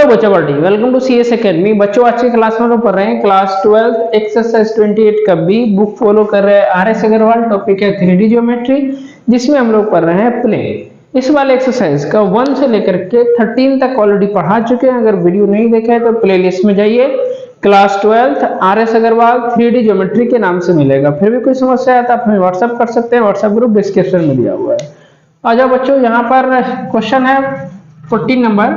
Hello बच्चों, welcome to CS academy. बच्चों आज की क्लास में हम पढ़ रहे हैं क्लास 12 एक्सरसाइज 28 का बी। बुक फॉलो कर रहे हैं RS अग्रवाल। टॉपिक है 3D ज्योमेट्री, जिसमें हम लोग पढ़ रहे हैं प्लेन। इस वाले एक्सरसाइज का 1 से लेकर के 13 तक ऑलरेडी पढ़ा चुके हैं। अगर वीडियो नहीं देखे है तो प्लेलिस्ट में जाइए, class 12 RS Agarwal 3D geometry के नाम से मिलेगा। फिर भी कोई समस्या है तो आप हमें व्हाट्सएप कर सकते हैं, व्हाट्सएप ग्रुप डिस्क्रिप्शन में दिया हुआ है। आ जाओ बच्चों, यहाँ पर क्वेश्चन है 14 number.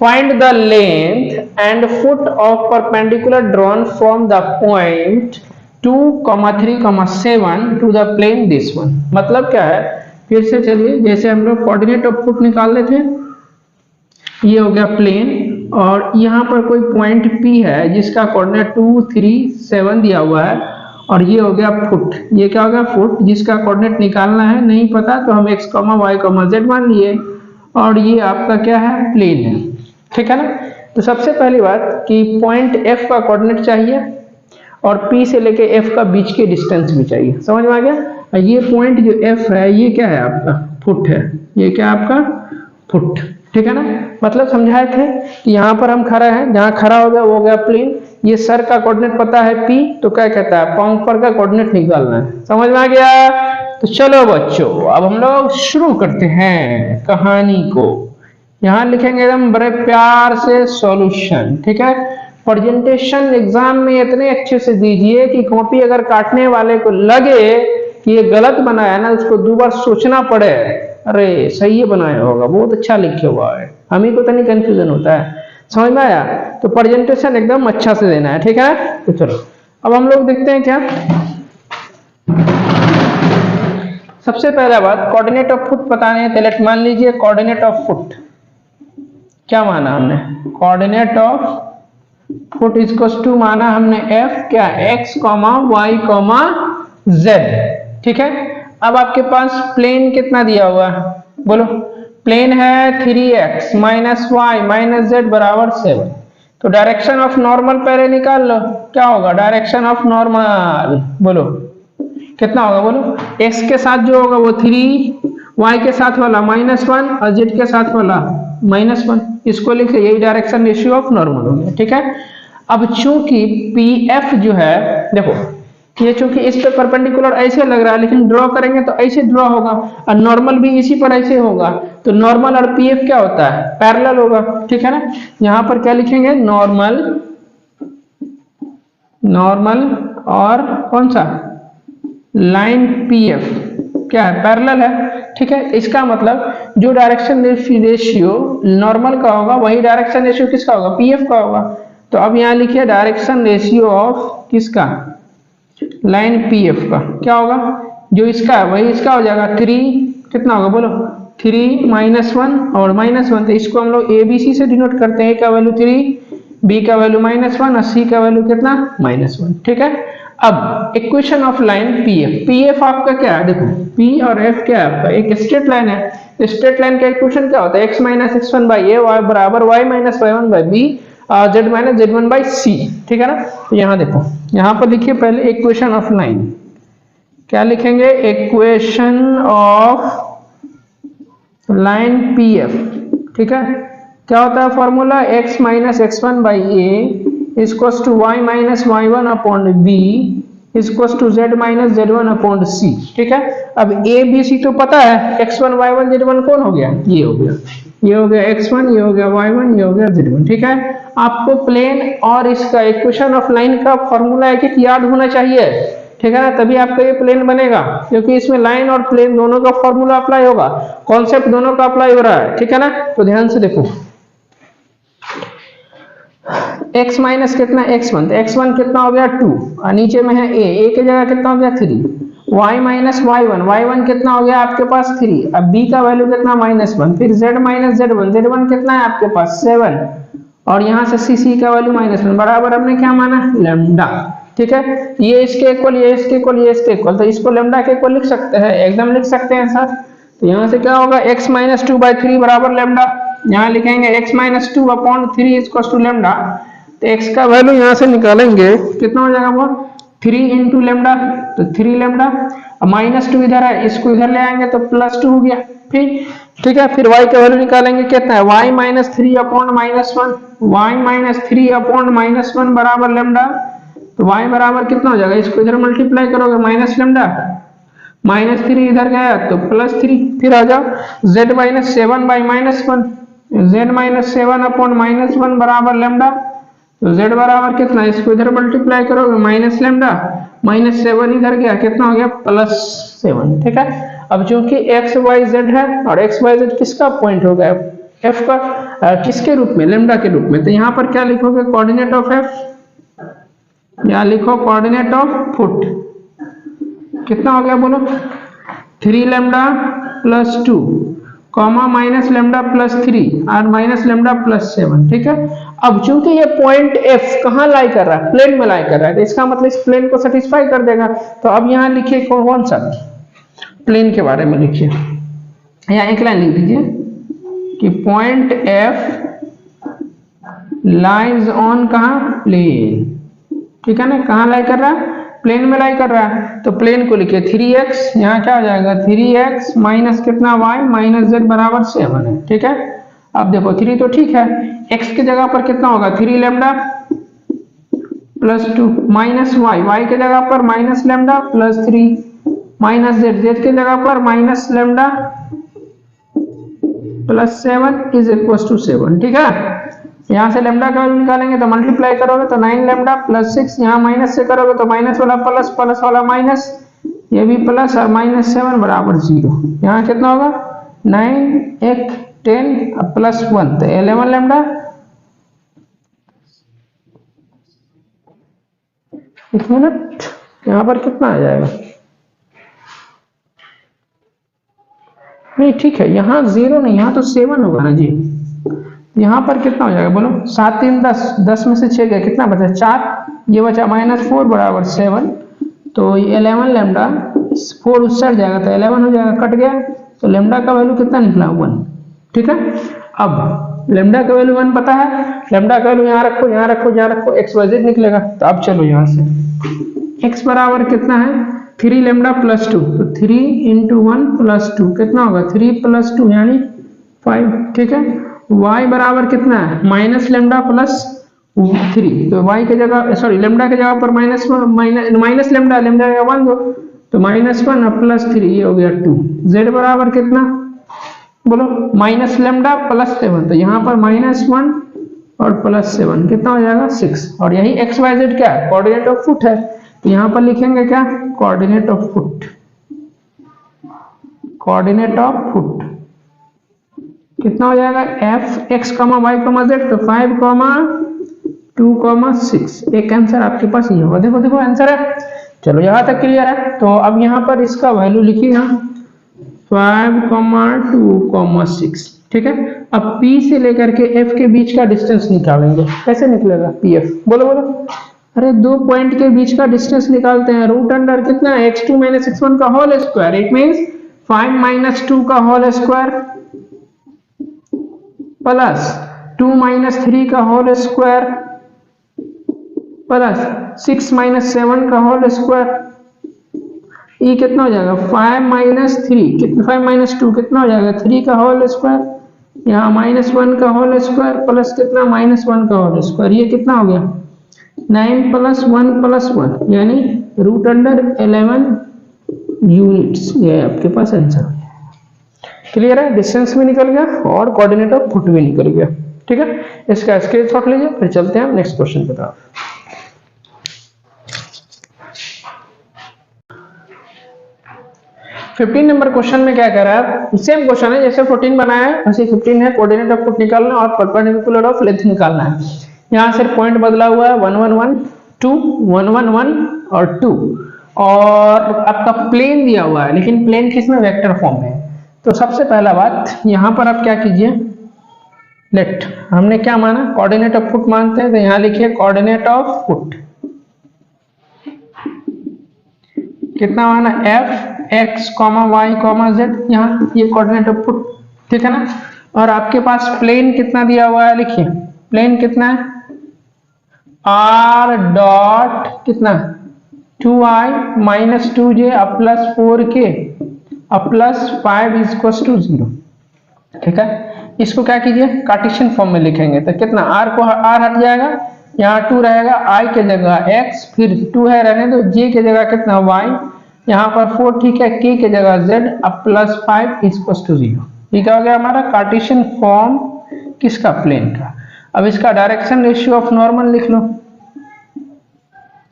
Find the length and foot of perpendicular drawn from the point 2, 3, 7 to the plane this one। मतलब क्या है, फिर से चलिए, जैसे हम लोग कोऑर्डिनेट ऑफ फुट निकाल लेते हैं, ये हो गया प्लेन और यहाँ पर कोई पॉइंट P है जिसका कोऑर्डिनेट 2, 3, 7 दिया हुआ है और ये हो गया फुट। ये क्या हो गया, फुट, जिसका कोऑर्डिनेट निकालना है, नहीं पता तो हम x, y, z मान लिए और ये आपका क्या है, प्लेन है। ठीक है ना। तो सबसे पहली बात कि पॉइंट F का कोऑर्डिनेट चाहिए और P से लेके F का बीच के डिस्टेंस भी चाहिए। समझ में आ गया। ये पॉइंट जो F है ये क्या है, आपका फुट है। ये क्या आपका फुट, ठीक है ना। मतलब समझाए थे कि यहाँ पर हम खड़ा हैं, जहाँ खड़ा हो गया वो हो गया प्लेन। ये सर का कोऑर्डिनेट पता है P, तो क्या कहता है, पाँव पर का कोऑर्डिनेट निकालना है। समझ में आ गया। तो चलो बच्चों, अब हम लोग शुरू करते हैं कहानी को। यहाँ लिखेंगे एकदम बड़े प्यार से सॉल्यूशन। ठीक है। प्रेजेंटेशन एग्जाम में इतने अच्छे से दीजिए कि कॉपी अगर काटने वाले को लगे कि ये गलत बनाया ना, उसको 2 बार सोचना पड़े, अरे सही बनाया होगा, बहुत अच्छा लिखे हुआ है, हम ही को तो नहीं कंफ्यूजन होता है। समझ में आया। तो प्रेजेंटेशन एकदम अच्छा से देना है। ठीक है। तो चलो अब हम लोग देखते हैं क्या। सबसे पहला बात, कोऑर्डिनेट ऑफ फुट पता नहीं है तो मान लीजिए कोऑर्डिनेट ऑफ फुट क्या माना हमने, coordinate of foot equals to माना हमने F क्या, x, y, z। ठीक है। अब आपके पास प्लेन कितना दिया हुआ है, बोलो। प्लेन है 3x - y - z बराबर 7। तो डायरेक्शन ऑफ नॉर्मल पहले निकाल लो, क्या होगा डायरेक्शन ऑफ नॉर्मल, बोलो कितना होगा, बोलो। x के साथ जो होगा वो 3, y के साथ वाला -1 और z के साथ वाला -1। इसको लिखे, यही डायरेक्शन रेशियो ऑफ नॉर्मल हो गया। ठीक है। अब चूंकि PF जो है, देखो ये चूंकि इस पे परपेंडिकुलर ऐसे लग रहा है, लेकिन ड्रॉ करेंगे तो ऐसे ड्रॉ होगा और नॉर्मल भी इसी पर ऐसे होगा, तो नॉर्मल और PF क्या होता है, पैरेलल होगा। ठीक है ना। यहाँ पर क्या लिखेंगे, नॉर्मल, नॉर्मल और कौन सा, लाइन PF क्या है, पैरेलल है। ठीक है। इसका मतलब जो डायरेक्शन रेशियो नॉर्मल का होगा वही डायरेक्शन रेशियो किसका होगा, PF का होगा। तो अब यहाँ लिखिए डायरेक्शन रेशियो ऑफ किसका, लाइन PF का क्या होगा, जो इसका है वही इसका हो जाएगा। 3 कितना होगा, बोलो 3 -1 और -1। तो इसको हम लोग ABC से डिनोट करते हैं। A का वैल्यू 3, B का वैल्यू -1 और C का वैल्यू कितना, -1। ठीक है। अब इक्वेशन ऑफ लाइन PF आपका क्या है, देखो P और F क्या है आपका, एक स्ट्रेट लाइन है। स्ट्रेट लाइन का इक्वेशन क्या होता है, x - x1/a बराबर y - y1/b z - z1/c। ठीक है ना। तो यहाँ देखो, यहाँ पर लिखिए पहले इक्वेशन ऑफ लाइन, क्या लिखेंगे, इक्वेशन ऑफ लाइन PF। ठीक है। क्या होता है formula, x - x1/a equals to y - y1/b equals to z - z1/c। ठीक है। अब ABC तो पता है, x1 y1 z1 कौन हो गया, ये हो गया, ये हो गया x1, ये हो गया y1, ये हो गया z1। ठीक है। आपको प्लेन और इसका इक्वेशन ऑफ लाइन का फॉर्मूला एक याद होना चाहिए। ठीक है ना, तभी आपका ये प्लेन बनेगा, क्योंकि इसमें लाइन और प्लेन दोनों का फॉर्मूला अप्लाई होगा, कॉन्सेप्ट दोनों का अप्लाई हो रहा है। ठीक है ना। तो ध्यान से देखो, x माइनस कितना, x1, तो x1 कितना हो गया 2 और नीचे में है a की जगह कितना हो गया 3। y - y1 कितना हो गया आपके पास 3। अब b का वैल्यू कितना, -1। फिर z - z1 कितना है आपके पास 7 और यहाँ से c का वैल्यू -1 बराबर हमने क्या माना, लैम्डा। ठीक है। ये इसके इक्वल, ये इसके इक्वल, ये इसके इक्वल, तो इसको लैम्डा के इक्वल लिख सकते हैं, एकदम लिख सकते हैं सर। तो यहाँ से क्या होगा, x - 2/3 बराबर लैम्डा। यहाँ लिखेंगे x - 2/3 इक्वल्स टू लैम्डा। तो x का वैल्यू यहाँ से निकालेंगे कितना हो जाएगा, वो 3 इंटू लेमडा, तो 3 लेमडा, -2 इधर है, इसको इधर ले आएंगे तो +2 हो गया। ठीक है, फिर y का वैल्यू निकालेंगे, कितना है y -3 अपॉन -1, y -3 अपॉन -1 बराबर लेमडा, तो y बराबर कितना हो जाएगा, इसको इधर मल्टीप्लाई करोगे माइनस लेमडा, -3 इधर गया तो +3, फिर आ जाओ z -7 बाई -1, z -7 अपॉन -1 बराबर लेमडा, तो z बराबर कितना, इसको इधर मल्टीप्लाई करोगे माइनस लेमडा, -7 इधर गया, कितना हो गया +7। ठीक है, अब चूंकि x y z है और x y z किसका पॉइंट हो गया, f का, किसके रूप में, लेमडा के रूप में, तो यहाँ पर क्या लिखोगे, कोऑर्डिनेट ऑफ f, या लिखो कोऑर्डिनेट ऑफ फुट, कितना हो गया बोलो, 3 लेमडा +2 कॉमा माइनस लेमडा +3 और माइनस लेमडा +7। ठीक है, अब चूंकि ये पॉइंट F कहाँ लाई कर रहा है, प्लेन में लाई कर रहा है, तो इसका मतलब इस प्लेन को सेटिस्फाई कर देगा। तो अब यहाँ लिखिए कौन सा प्लेन के बारे में लिखिए, यहाँ एक लाइन लिख दीजिए कि पॉइंट F लाइज ऑन कहाँ, प्लेन। ठीक है ना, कहाँ लाई कर रहा है, प्लेन में लाई कर रहा है, तो प्लेन को लिखिए 3x, यहाँ क्या हो जाएगा 3x माइनस कितना y माइनस z बराबर 7 है। ठीक है, अब देखो 3 तो ठीक है, x की जगह पर कितना होगा 3 लेमडा +2 माइनस y की जगह पर माइनस लेमडा +3 माइनस z की जगह पर minus lambda +7 is equal to 7। ठीक है, यहाँ से लेमडा का वैल्यू निकालेंगे तो मल्टीप्लाई करोगे तो 9 लेमडा +6, यहाँ माइनस से करोगे तो माइनस वाला प्लस, प्लस वाला माइनस, ये भी प्लस और -7 बराबर 0। यहाँ कितना होगा 9 1 10 +1 तो 11 लेमडा, एक मिनट, यहाँ पर कितना आ जाएगा, नहीं ठीक है, यहाँ 0 नहीं, यहाँ तो 7 होगा ना जी, यहाँ पर कितना हो जाएगा बोलो, 7 3 10, 10 में से 6 गया, कितना बचा 4, ये बचा -4 बराबर 7, तो 11 लेमडा, 4 उससे हट जाएगा तो 11 हो जाएगा, कट गया, तो लेमडा का वैल्यू कितना निकला 1। ठीक है, अब लेमडा का वैल्यू 1 पता है, लेमडा का वैल्यू यहाँ रखो, यहाँ रखो, यहाँ रखो, x y z निकलेगा। तो अब चलो यहाँ से x बराबर कितना है 3 लेमडा +2, तो 3 इंटू 1 +2 कितना होगा 3 +2 यानी 5। ठीक है, y बराबर कितना है माइनस लेमडा +3, तो y के जगह सॉरी लेमडा के जगह पर माइनस लेमडा, लेमडा का 1 दो तो -1 और +3, ये हो गया 2। z बराबर कितना बोलो माइनस लेमडा +7, तो यहाँ पर -1 और +7 कितना हो जाएगा 6, और यही x y z क्या है, कोऑर्डिनेट ऑफ फुट है, तो यहाँ पर लिखेंगे क्या, coordinate of foot, coordinate of foot कितना हो जाएगा f x, y, z, तो 5, 2, 6, एक आंसर आपके पास ये होगा। देखो देखो आंसर है, चलो यहाँ तक क्लियर है। तो अब यहाँ पर इसका वैल्यू लिखिएगा 5, 2, 6। ठीक है, अब P से लेकर के F के बीच का डिस्टेंस निकालेंगे, कैसे निकलेगा PF, बोलो बोलो, अरे दो पॉइंट के बीच का डिस्टेंस निकालते हैं, रूट अंडर कितना है x2 - x1 का होल स्क्वायर, इट मींस 5 - 2 का होल स्क्वायर प्लस 2 - 3 का होल स्क्वायर प्लस 6 - 7 का होल स्क्वायर, ये कितना हो जाएगा 5 - 3 कितना, 5 - 2 कितना हो जाएगा 3 का होल स्क्वायर, यहाँ -1 का होल स्क्वायर प्लस कितना -1 का होल स्क्वायर, ये कितना हो गया 9 + 1 + 1 यानी रूट अंडर 11 यूनिट्स, ये आपके पास आंसर हो गया। क्लियर है, डिस्टेंस भी निकल गया और कोऑर्डिनेट ऑफ फुट भी निकल गया। ठीक है, इसका स्क्रीनशॉट लीजिए, फिर चलते हैं नेक्स्ट क्वेश्चन की तरफ। फिफ्टीन नंबर क्वेश्चन में क्या कह रहा है, सेम क्वेश्चन है जैसे 14 बनाया है वैसे 15 है, कोऑर्डिनेट ऑफ फुट निकालना और परपेंडिकुलर ऑफ लेंथ निकालना है। यहाँ से पॉइंट बदला हुआ है 1 1 1 2 1 1 1 और 2, और आपका प्लेन दिया हुआ है, लेकिन प्लेन किस में वेक्टर फॉर्म में। तो सबसे पहला बात यहाँ पर आप क्या कीजिए, लेट हमने क्या माना कोऑर्डिनेट ऑफ फुट मानते हैं, तो यहाँ लिखिए कोऑर्डिनेट ऑफ फुट कितना माना f x, y, z, यहाँ ये कोऑर्डिनेट ऑफ फुट। ठीक है ना, और आपके पास प्लेन कितना दिया हुआ है, लिखिए प्लेन कितना है r डॉट कितना 2i माइनस 2j अब प्लस 4k अब प्लस 5 इक्वल्स टू 0। ठीक है, इसको क्या कीजिए कार्टेशियन फॉर्म में लिखेंगे तो कितना r को r हट जाएगा, यहाँ 2 रहेगा, i के जगह x, फिर 2 है रहने दो, j के जगह कितना y, यहाँ पर 4 ठीक है, k के जगह z अब प्लस 5 इक्वल्स टू 0। ये क्या हो गया हमारा कार्टेशियन फॉर्म किसका, प्लेन का। अब इसका डायरेक्शन रेशियो ऑफ नॉर्मल लिख लो,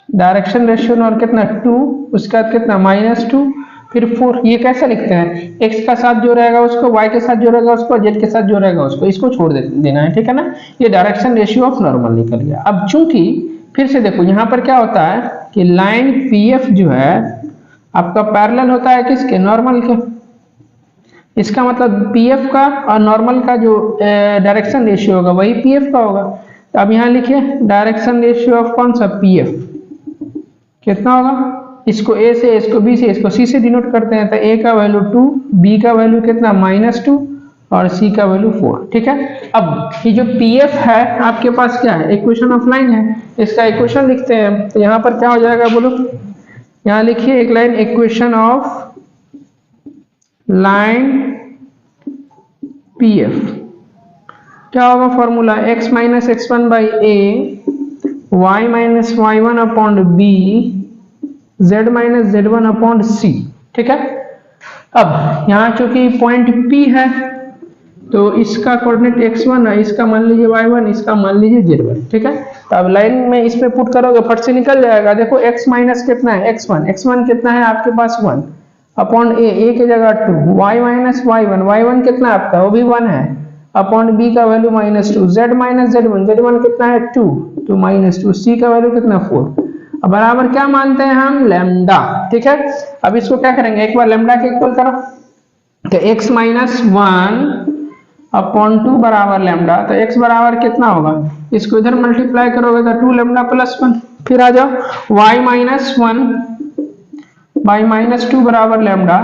डायरेक्शन रेशियो नॉर्मल कितना 2, उसका कितना -2 फिर 4। ये कैसे लिखते हैं, x का साथ जो रहेगा उसको, y के साथ जो रहेगा उसको, z के साथ जो रहेगा उसको, इसको छोड़ देना है। ठीक है ना, ये डायरेक्शन रेशियो ऑफ नॉर्मल निकल गया। अब चूंकि फिर से देखो यहाँ पर क्या होता है कि लाइन PF जो है आपका पैरेलल होता है किसके, नॉर्मल के। इसका मतलब PF का और नॉर्मल का जो डायरेक्शन रेशियो होगा वही PF का होगा। तो अब यहाँ लिखिए डायरेक्शन रेशियो ऑफ कौन सा, PF कितना होगा, इसको A से, इसको B से, इसको C से डिनोट करते हैं। तो A का वैल्यू 2, B का वैल्यू कितना -2 और C का वैल्यू 4। ठीक है, अब ये जो PF है आपके पास क्या है, इक्वेशन ऑफ लाइन है, इसका इक्वेशन लिखते हैं। तो यहाँ पर क्या हो जाएगा बोलो, यहाँ लिखिए एक line equation of line PF क्या होगा formula, x minus x1 by a, y minus y1 upon b, z minus z1 upon c। ठीक है, अब यहाँ चूंकि पॉइंट P है तो इसका कोऑर्डिनेट x1 है, इसका मान लीजिए y1, इसका मान लीजिए z1। ठीक है, तो अब लाइन में इसमें पुट करोगे फट से निकल जाएगा। देखो x माइनस कितना है, x1 कितना है आपके पास 1 अपॉन a की जगह 2, y माइनस y1 कितना है आपका, वो भी 1 है, अपॉन b का वैल्यू -2, z माइनस z1 कितना है 2 तो -2, c का वैल्यू कितना 4। अब बराबर क्या मानते हैं हम, लैम्डा। ठीक है, अब इसको क्या करेंगे, एक बार लैम्डा के इक्वल करो, तो x माइनस 1 अपॉन 2 बराबर लैम्डा, तो x बराबर कितना होगा, इसको इधर मल्टीप्लाई करोगे तो 2 लैम्डा प्लस 1। फिर आ जाओ y माइनस 1 बाई -2 बराबर लैम्डा,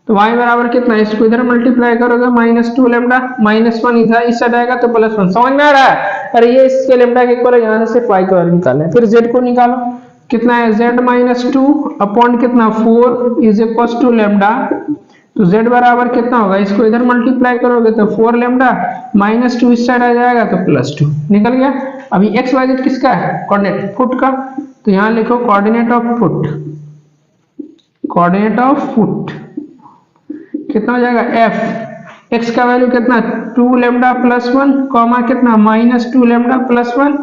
तो y बराबर कितना, इसको इधर मल्टीप्लाई करोगे -2 लैम्डा, -1 इधर इस साइड आएगा तो +1। समझ में आ रहा है, अरे ये इसके लैम्डा के इक्वल है, यहाँ से y का वैल्यू निकालें। फिर z को निकालो, कितना है z -2 अपॉन कितना 4 इज इक्वल टू लैम्डा, तो z बराबर कितना होगा, इसको इधर मल्टीप्लाई करोगे तो 4 लैम्डा, -2 इस साइड आ जाएगा तो +2 निकल गया। अभी x y z किसका है, कोऑर्डिनेट फुट का, तो यहाँ लिखो coordinate of foot, coordinate of foot कितना हो जाएगा f, x का वैल्यू कितना 2 लैम्डा प्लस 1 कॉमा कितना -2 लैम्डा प्लस 1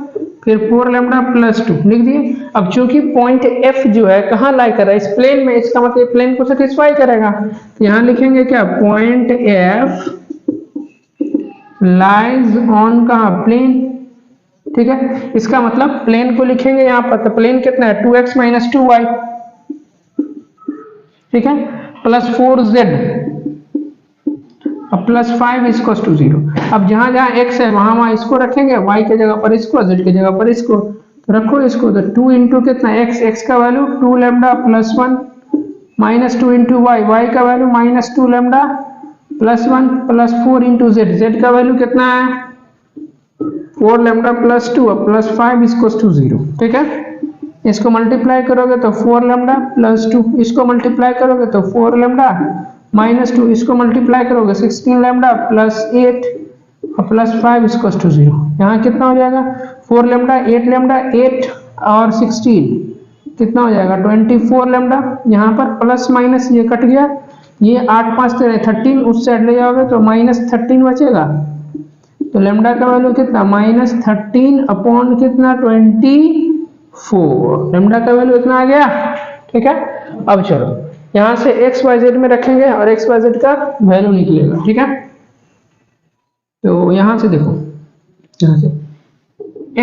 फिर 4 लैम्डा प्लस 2 लिख दिए। अब चूंकि पॉइंट f जो है कहाँ लाई कर रहा है, इस प्लेन में, इसका मतलब प्लेन को सेटिस्फाई करेगा। तो यहाँ लिखेंगे क्या, पॉइंट f लाइज ऑन कहाँ, प्लेन। ठीक है, इसका मतलब प्लेन को लिखेंगे यहाँ पर, तो प्लेन कितना है 2x माइनस 2y, ठीक है, प्लस 4z अब प्लस 5 इक्वल टू 0। अब जहां जहां x है वहां वहां इसको रखेंगे, y के जगह पर इसको, z के जगह पर इसको, तो रखो इसको, तो 2 इंटू कितना x का value 2 lambda plus 1 -2 into y का value -2 lambda plus 1 plus 4 into z का वैल्यू कितना है 4 lambda plus 2 plus 5 equal to 0। ठीक है, इसको मल्टीप्लाई करोगे तो 4 लैम्डा प्लस 2, इसको मल्टीप्लाई करोगे तो 4 लैम्डा -2, इसको मल्टीप्लाई करोगे 16 लैम्डा प्लस 8 और प्लस 5 इक्वल टू 0। यहाँ कितना हो जाएगा 4 लैम्डा 8 और 16 कितना हो जाएगा 24 लैम्डा, यहाँ पर प्लस माइनस ये कट गया, ये 8 5 13 उस साइड ले जाओगे तो -13 बचेगा, तो लैम्डा का वैल्यू कितना -13 अपॉन कितना 24, लैम्डा का वैल्यू इतना आ गया। ठीक है, अब चलो यहाँ से x y z में रखेंगे और x y z का वैल्यू निकलेगा। ठीक है, तो यहाँ से देखो, यहाँ से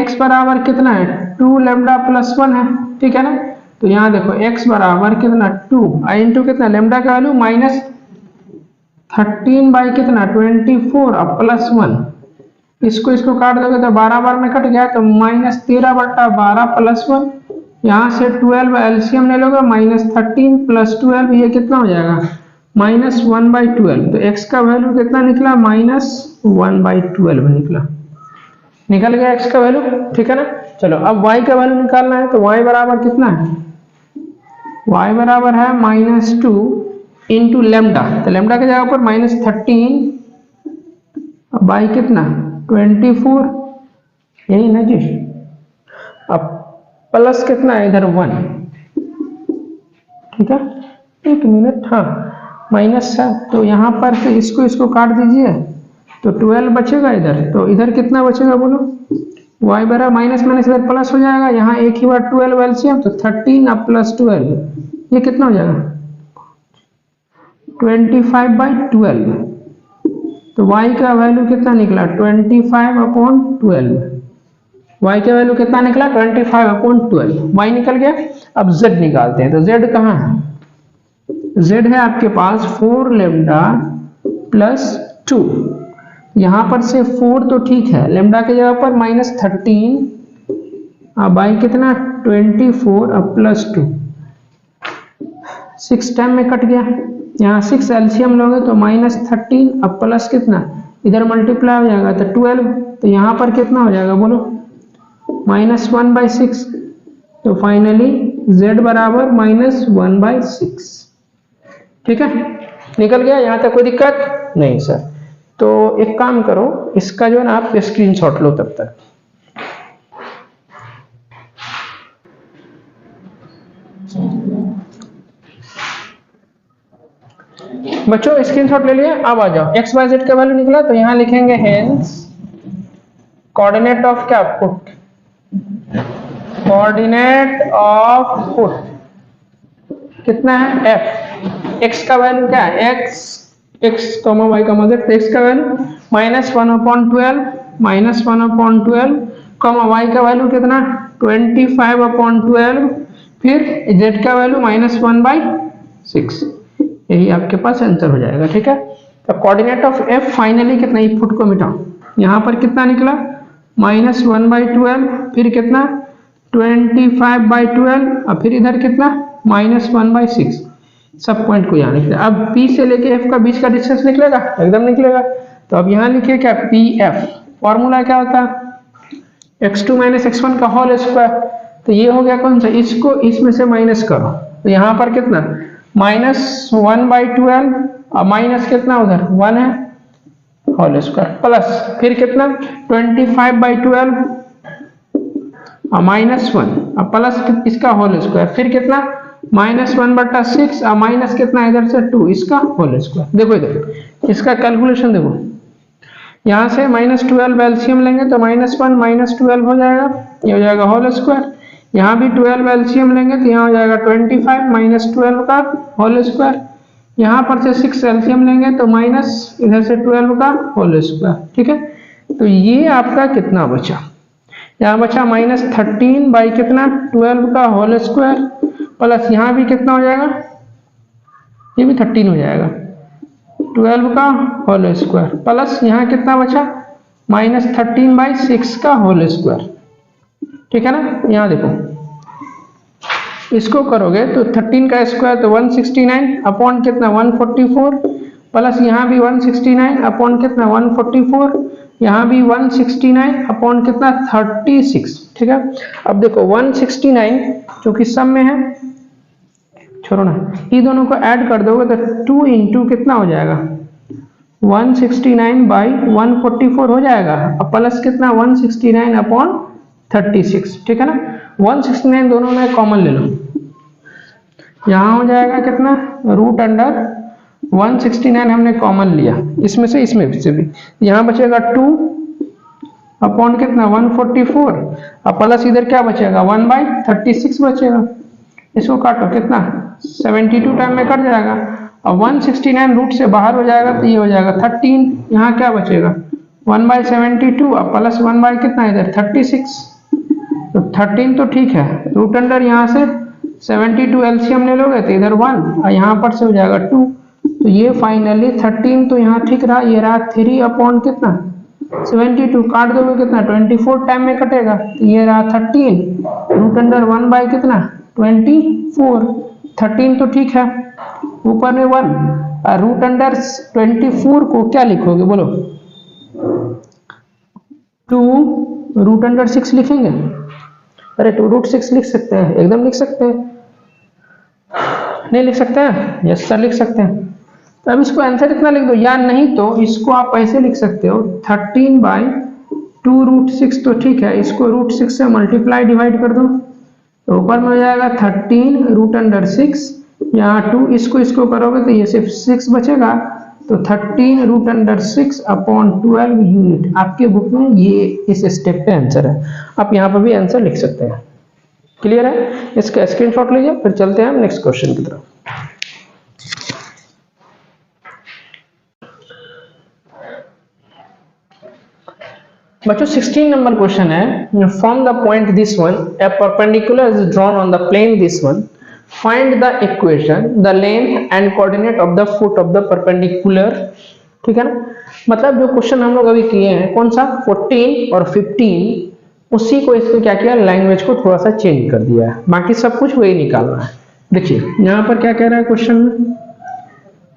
x बराबर कितना है 2 लैम्डा प्लस 1 है। ठीक है ना, तो यहाँ देखो x बराबर कितना 2 इंटू कितना लैम्डा का वैल्यू -13 बाई कितना 24 और प्लस 1, इसको काट दोगे तो 12 बार में कट गया, तो -13/12 प्लस 1, यहाँ से 12 एलसीएम ले लोगे -13 प्लस 12, ये कितना हो जाएगा -1/12, तो x का वैल्यू कितना निकला -1/12 निकल गया x का वैल्यू। ठीक है ना, चलो अब y का वैल्यू निकालना है, तो y बराबर कितना है y बराबर है -2 इंटू लेमडा, तो लेमडा की जगह पर -13 बाई कितना 24, यही ना जी। अब प्लस कितना है इधर 1, ठीक है, एक मिनट, हाँ माइनस है, तो यहाँ पर से इसको काट दीजिए तो 12 बचेगा इधर, तो इधर कितना बचेगा बोलो, y बराबर माइनस माइनस इधर प्लस हो जाएगा, यहाँ एक ही बार 12 एलसीएम, तो 13 अब प्लस 12, ये कितना हो जाएगा 25/12, तो y का वैल्यू कितना निकला 25/12, y का वैल्यू कितना निकला 25/12, y निकल गया। अब z निकालते हैं, तो z कहाँ है, z है आपके पास 4 लेमडा प्लस 2, यहाँ पर से 4 तो ठीक है, लेमडा की जगह पर -13 अब बाई कितना 24 अब प्लस 2, 6 टाइम में कट गया, यहाँ 6 एलसीएम लोगे तो -13 अब प्लस कितना इधर मल्टीप्लाई हो जाएगा तो 12, तो यहाँ पर कितना हो जाएगा बोलो -1/6, तो फाइनली z बराबर -1/6, ठीक है, निकल गया, यहाँ तक कोई दिक्कत नहीं सर। तो एक काम करो, इसका जो है ना आप स्क्रीनशॉट लो तब तक। बच्चों स्क्रीनशॉट ले लिए, अब आ जाओ, x y z का वैल्यू निकला तो यहाँ लिखेंगे हेंस कोऑर्डिनेट ऑफ क्या पुट, कोऑर्डिनेट ऑफ पुट कितना है f, x का वैल्यू क्या है x y का मतलब x का वैल्यू -1/12 y का वैल्यू कितना 25/12, फिर z का वैल्यू -1/6, यही आपके पास आंसर हो जाएगा, ठीक है। तो कोऑर्डिनेट ऑफ f फाइनली कितना, ये फुट को मिटाओ, यहाँ पर कितना निकला -1/12, फिर कितना 25/12, और फिर इधर कितना -1/6, सब पॉइंट को यहाँ निकले। अब P से लेके F का बीच का डिस्टेंस निकलेगा, एकदम निकलेगा। तो अब यहाँ लिखिए क्या PF, फॉर्मूला क्या होता है x2 - x1 का होल स्क्वायर, तो ये हो गया कौन सा, इसको इसमें से माइनस करो, तो यहाँ पर कितना -1/12 और माइनस कितना उधर 1 है होल स्क्वायर, प्लस फिर कितना 25/12 और -1 और प्लस इसका होल स्क्वायर, फिर कितना -1/6 और माइनस कितना इधर से 2 इसका होल स्क्वायर। देखो इधर इसका कैलकुलेशन देखो, यहाँ से -12 एलसीएम लेंगे तो -1 - 12 हो जाएगा, ये हो जाएगा होल स्क्वायर, यहाँ भी 12 एलसीएम लेंगे तो यहाँ हो जाएगा 25 - 12 का होल स्क्वायर, यहाँ पर से 6 एलसीएम लेंगे तो माइनस इधर से 12 का होल स्क्वायर, ठीक है। तो ये आपका कितना बचा, यहाँ बचा -13 बाई कितना 12 का होल स्क्वायर, प्लस यहाँ भी कितना हो जाएगा, ये भी 13 हो जाएगा 12 का होल स्क्वायर, प्लस यहाँ कितना बचा -13/6 का होल स्क्वायर, ठीक है ना। यहाँ देखो इसको करोगे तो 13 का स्क्वायर तो 169 अपॉन कितना 144, प्लस यहाँ भी 169 अपॉन कितना 144, यहाँ भी 169 अपॉन कितना 36, ठीक है। अब देखो 169 जो कि सब में है, छोड़ो ना, ये दोनों को ऐड कर दोगे तो 2 इंटू कितना हो जाएगा 169/144 हो जाएगा, अब प्लस कितना 169 अपॉन 36, ठीक है ना। 169 दोनों में कॉमन ले लो, यहाँ हो जाएगा कितना √169 हमने कॉमन लिया, इसमें से भी, यहाँ बचेगा 2 अपॉन कितना 144 और प्लस इधर क्या बचेगा 1/36 बचेगा, इसको काटो कितना 72 टाइम में कट जाएगा, और 169 रूट से बाहर हो जाएगा तो ये हो जाएगा 13, यहाँ क्या बचेगा 1/72 और प्लस 1 कितना इधर 36, तो 13 तो ठीक है, रूट अंडर यहाँ से 72 एलसीएम ले लोगे तो इधर 1 और यहाँ पर से हो जाएगा 2, तो ये फाइनली 13 तो यहाँ ठीक रहा, ये रहा 3 अपॉन कितना 72, काट दोगे कितना 24 टाइम में कटेगा, तो ये रहा 13 रूट अंडर 1 कितना 24, 13 तो ठीक है, ऊपर में 1 और रूट अंडर 24 को क्या लिखोगे बोलो 2 रूट अंडर 6 लिखेंगे, अरे 2 √6 लिख सकते हैं, एकदम लिख सकते हैं, नहीं लिख सकते हैं? यस सर लिख सकते हैं। तो अब इसको आंसर इतना लिख दो, या नहीं तो इसको आप ऐसे लिख सकते हो 13/2√6, तो ठीक है, इसको √6 से मल्टीप्लाई डिवाइड कर दो, तो ऊपर में हो जाएगा 13√6, यहाँ 2, इसको करोगे तो ये सिर्फ 6 बचेगा, तो 13√6/12 यूनिट आपके बुक में ये इस स्टेप पे आंसर है। आप यहाँ पर भी आंसर लिख सकते हैं। क्लियर है? इसका स्क्रीनशॉट लीजिए, फिर चलते हैं हम नेक्स्ट क्वेश्चन की तरफ। बच्चों 16 नंबर क्वेश्चन है, from the point this one a perpendicular is drawn on the plane this one, find the equation the length and coordinate of the foot of the perpendicular. ठीक है ना? मतलब जो question हम लोग अभी किए हैं, कौन सा 14 और 15, उसी को इसको क्या किया, लैंग्वेज को थोड़ा सा चेंज कर दिया है, बाकी सब कुछ वही निकालना है। देखिए यहाँ पर क्या कह रहा है क्वेश्चन में,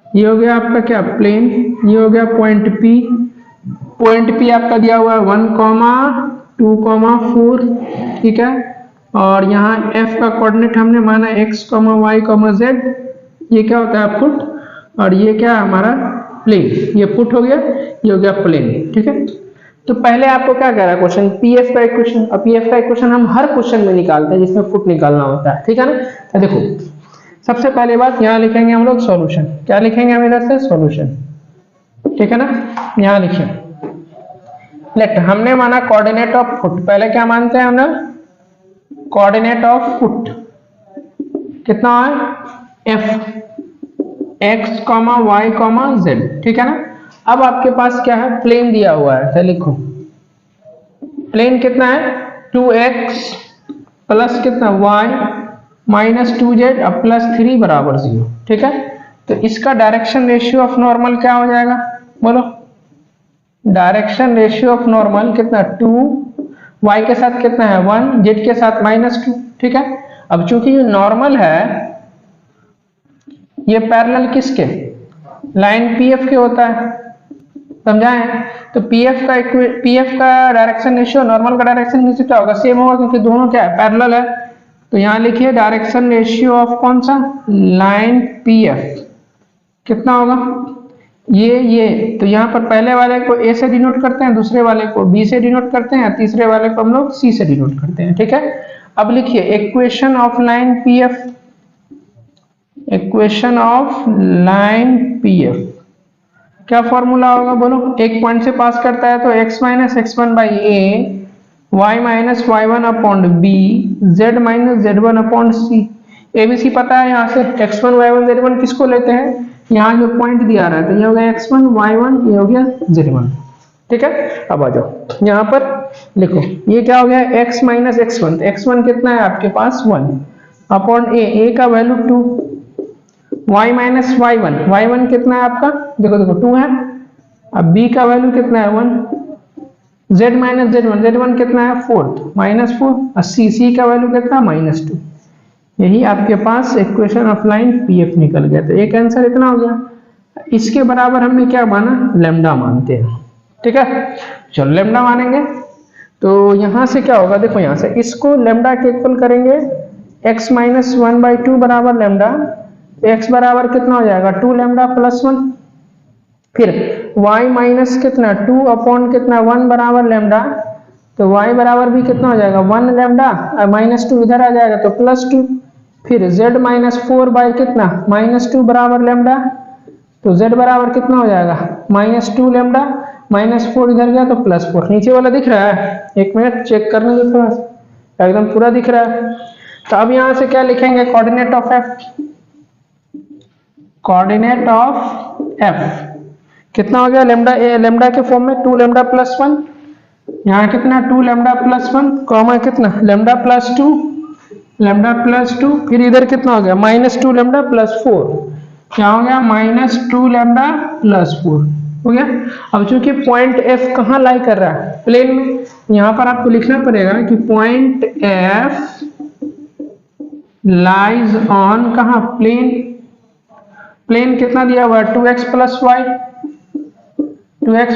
ये हो गया आपका क्या, प्लेन, ये हो गया पॉइंट पी आपका दिया हुआ है 1,2,4, ठीक है, और यहाँ f का कोऑर्डिनेट हमने माना x, y, z, ये क्या होता है फुट, और ये क्या है हमारा प्लेन, ये फुट हो गया, ये हो गया प्लेन। ठीक है, तो पहले आपको क्या कह रहा है क्वेश्चन, पीएफ का इक्वेशन। अब पीएफ का इक्वेशन हम हर क्वेश्चन में निकालते हैं जिसमें फुट निकालना होता है। ठीक है ना? तो देखो सबसे पहले बात यहाँ लिखेंगे हम लोग सॉल्यूशन। क्या लिखेंगे हम इधर से, सॉल्यूशन। ठीक है ना? यहाँ लिखिए लेट, हमने माना कोऑर्डिनेट ऑफ फुट, पहले क्या मानते हैं हम लोग, कोऑर्डिनेट ऑफ फुट कितना है, f, x, y, z। ठीक है ना? अब आपके पास क्या है, प्लेन दिया हुआ है, तो लिखो प्लेन कितना है, 2x प्लस कितना y माइनस 2z अब प्लस 3 बराबर 0। ठीक है, तो इसका डायरेक्शन रेशियो ऑफ नॉर्मल क्या हो जाएगा, बोलो, डायरेक्शन रेशियो ऑफ नॉर्मल कितना, 2, y के साथ कितना है 1, z के साथ -2। ठीक है, अब चूंकि ये नॉर्मल है, ये पैरेलल किसके, लाइन पीएफ के होता है, समझाएं? तो पीएफ का डायरेक्शन रेशियो नॉर्मल का डायरेक्शन रेशियो क्या होगा, सेम होगा, क्योंकि दोनों क्या है, पैरेलल है। तो यहाँ लिखिए डायरेक्शन रेशियो ऑफ कौन सा, लाइन पीएफ कितना होगा, ये तो यहाँ पर पहले वाले को ए से डिनोट करते हैं, दूसरे वाले को बी से डिनोट करते हैं, तीसरे वाले को हम लोग सी से डिनोट करते हैं। ठीक है, अब लिखिए equation of line PF, equation of line PF क्या फॉर्मूला होगा, बोलो, एक पॉइंट से पास करता है तो x minus x1 by a, y minus y1 upon b, z minus z1 upon c. ABC पता है, यहाँ से x1 y1 z1 किसको लेते हैं, यहाँ जो पॉइंट दिया रहा है, तो ये हो गया x1 y1, ये हो गया z1। ठीक है, अब आ जाओ यहाँ पर लिखो, ये क्या हो गया, x माइनस x1, x1 कितना है आपके पास 1 अपॉन ए का वैल्यू 2, y माइनस y1 कितना है आपका, देखो 2 है, अब b का वैल्यू कितना है 1, z माइनस z1 कितना है 4 -4, और c का वैल्यू कितना -2। यही आपके पास इक्वेशन ऑफ लाइन पीएफ निकल गया। तो एक आंसर इतना हो गया। इसके बराबर हमने क्या माना, लैम्डा मानते हैं। ठीक है, चलो लैम्डा मानेंगे तो यहाँ से क्या होगा, देखो यहाँ से इसको लैम्डा के इक्वल करेंगे, x माइनस 1/2 बराबर लैम्डा, x बराबर कितना हो जाएगा 2 लैम्डा प्लस 1, फिर y माइनस कितना 2 अपॉन कितना 1 बराबर लैम्डा, तो y बराबर भी कितना हो जाएगा 1 लैम्डा और -2 इधर आ जाएगा तो +2, फिर z माइनस 4 बाई कितना -2 बराबर लैम्डा, तो z बराबर कितना हो जाएगा -2 लैम्डा, -4 इधर गया तो +4। नीचे वाला दिख रहा है, एक मिनट चेक करने दो थोड़ा सा, एकदम पूरा दिख रहा है। तो अब यहाँ से क्या लिखेंगे, coordinate of f, coordinate of f कितना हो गया, लैम्डा के फॉर्म में 2 लैम्डा प्लस 1, यहाँ कितना 2 लैम्डा प्लस 1 कॉमा कितना लैम्डा प्लस 2, फिर इधर कितना हो गया -2 लैम्डा प्लस 4, क्या हो गया -2 लैम्डा प्लस 4 हो गया। अब चूंकि पॉइंट F कहाँ लाई कर रहा है, प्लेन में, यहाँ पर आपको लिखना पड़ेगा कि पॉइंट F लाइज ऑन कहाँ, प्लेन कितना दिया हुआ है 2x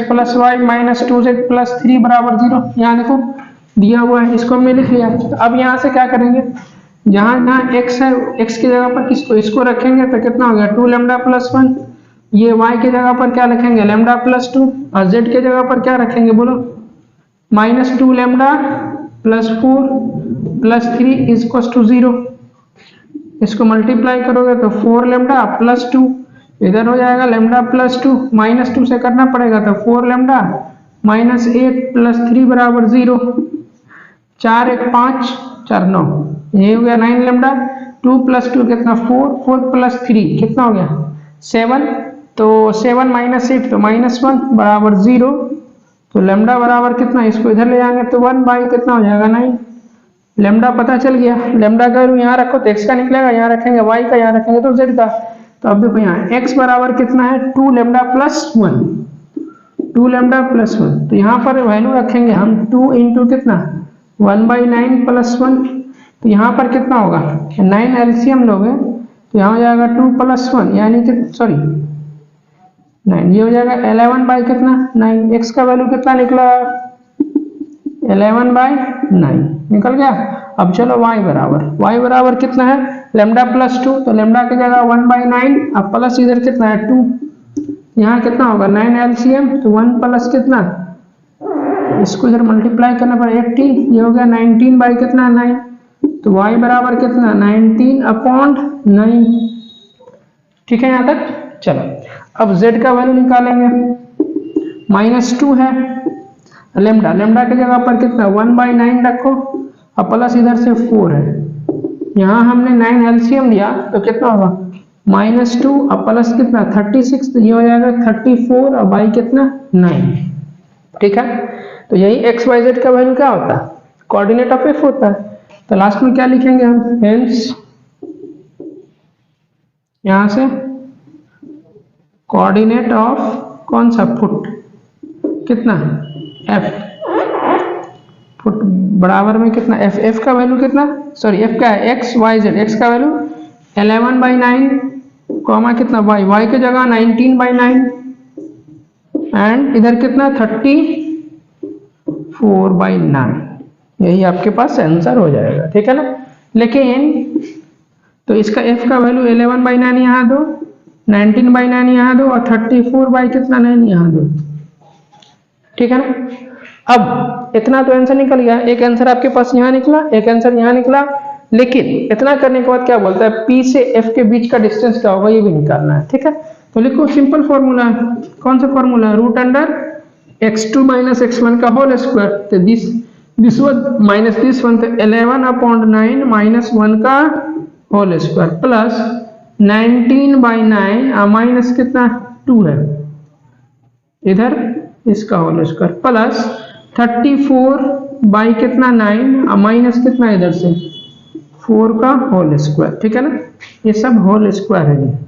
plus y minus 2z plus 3 बराबर 0, यहाँ देखो दिया हुआ है, इसको हमने लिख लिया। अब यहाँ से क्या करेंगे, जहाँ जहाँ x है x की जगह पर किसको इसको रखेंगे तो कितना हो गया 2 लैम्डा प्लस 1। ये y की जगह पर क्या लिखेंगे लैम्डा प्लस 2 और z की जगह पर क्या रखेंगे बोलो -2 lambda plus 4 plus 3 is equal to 0। इसको मल्टीप्लाई करोगे तो 4 लैम्डा प्लस 2 इधर हो जाएगा लैम्डा प्लस 2 -2 से करना पड़ेगा तो 4 लैम्डा -8 प्लस 3 बराबर 0। 4 1 5 4 9 ये हो गया 9 लैम्डा। 2 प्लस 2 कितना 4 4 प्लस 3 कितना हो गया 7। तो 7 माइनस 8 तो -1 बराबर 0। तो लैम्डा बराबर कितना इसको इधर ले जाएंगे तो 1 बाई कितना हो जाएगा 9। लैम्डा पता चल गया। लैम्डा का वैल्यू यहाँ रखो तो x का निकलेगा, यहाँ रखेंगे y का, यहाँ रखेंगे तो z का। तो अब देखो यहाँ x बराबर कितना है 2 लैम्डा प्लस 1 2 लैम्डा प्लस 1। तो यहाँ पर वैल्यू रखेंगे हम 2 इंटू कितना 1/9 प्लस 1। तो यहाँ पर कितना होगा 9 एलसीएम लोगे तो यहाँ हो जाएगा 2 प्लस 1 यानी कि सॉरी 9 ये हो जाएगा 11 बाई कितना 9। x का वैल्यू कितना निकला 11/9 निकल गया। अब चलो y बराबर कितना है लैम्डा प्लस 2 तो लैम्डा की जगह 1/9 अब प्लस इधर कितना है 2। यहाँ कितना होगा 9 एलसीएम तो 1 प्लस कितना इसको इधर मल्टीप्लाई करना पड़ेगा 80 ये हो गया 19 बाई कितना 9। तो y बराबर कितना 19/9। ठीक है यहाँ तक। चलो अब z का वैल्यू निकालेंगे -2 है लैम्डा की जगह पर कितना 1/9 रखो और प्लस इधर से 4 है। यहाँ हमने 9 एलसीएम लिया तो कितना होगा -2 और प्लस कितना 36 तो ये हो जाएगा 34 और बाई कितना 9। ठीक है। तो यही x y z का वैल्यू क्या होता है कोऑर्डिनेट ऑफ f होता है। तो लास्ट में क्या लिखेंगे हम हेंस यहाँ से कोऑर्डिनेट ऑफ कौन सा फुट कितना f फुट बराबर में कितना f का वैल्यू कितना सॉरी f का है x y z x का वैल्यू 11/9 कॉमा कितना y की जगह 19/9 एंड इधर कितना 34/9 यही आपके पास आंसर हो जाएगा। ठीक है ना। लेकिन तो इसका f का वैल्यू 11/9 यहाँ दो 19/9 यहाँ दो और 34 कितना 9 यहाँ दो। ठीक है ना। अब इतना तो आंसर निकल गया। एक आंसर आपके पास यहाँ निकला एक आंसर यहाँ निकला। लेकिन इतना करने के बाद क्या बोलता है P से F के बीच का डिस्टेंस क्या होगा ये भी निकालना है। ठीक है। तो लिखो सिंपल फॉर्मूला कौन सा फॉर्मूला √x2 - x1 का होल स्क्वायर। तो this one minus this one तो 11/9 -1 का होल स्क्वायर प्लस 19/9 माइनस कितना 2 है इधर इसका होल स्क्वायर प्लस 34 कितना 9 माइनस कितना इधर से 4 का होल स्क्वायर। ठीक है ना। ये सब होल स्क्वायर है।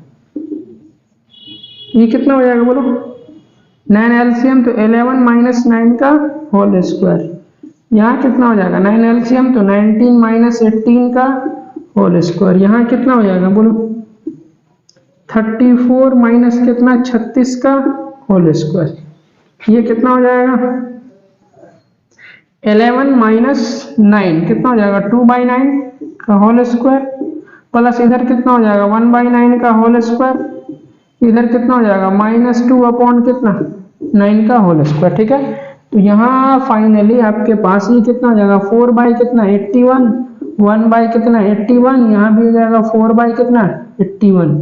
ये कितना हो जाएगा बोलो 9 एलसीएम तो 11 - 9 का होल स्क्वायर। यहाँ कितना हो जाएगा 9 एलसीएम तो 19 - 18 का होल स्क्वायर। यहाँ कितना हो जाएगा बोलो 34 माइनस कितना 36 का होल स्क्वायर। ये कितना हो जाएगा 11 - 9 कितना हो जाएगा 2/9 का होल स्क्वायर प्लस इधर कितना हो जाएगा 1/9 का होल स्क्वायर इधर कितना हो जाएगा -2 अपॉन कितना 9 का होल स्क्वायर। ठीक है। तो यहाँ फाइनली आपके पास ये कितना हो जाएगा 4 कितना 81 1 कितना 81 यहाँ भी हो जाएगा 4 कितना 81।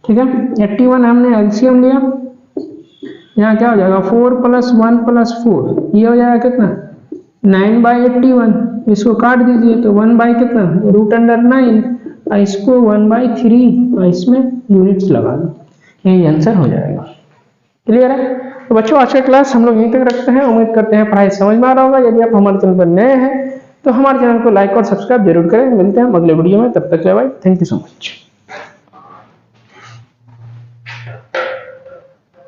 ठीक है। 81 हमने एलसीएम लिया यहाँ क्या हो जाएगा 4 + 1 + 4 ये हो जाएगा कितना 9/81। इसको काट दीजिए तो 1 कितना √9 और इसको 1/3 और इसमें यूनिट्स लगा दो यही आंसर हो जाएगा। क्लियर है। तो बच्चों आज का क्लास हम लोग यहीं तक रखते हैं। उम्मीद करते हैं पढ़ाई समझ में आ रहा होगा। यदि आप हमारे चैनल पर नए हैं तो हमारे चैनल को लाइक और सब्सक्राइब जरूर करें। मिलते हैं अगले वीडियो में। तब तक के लिए bye. Thank you so much.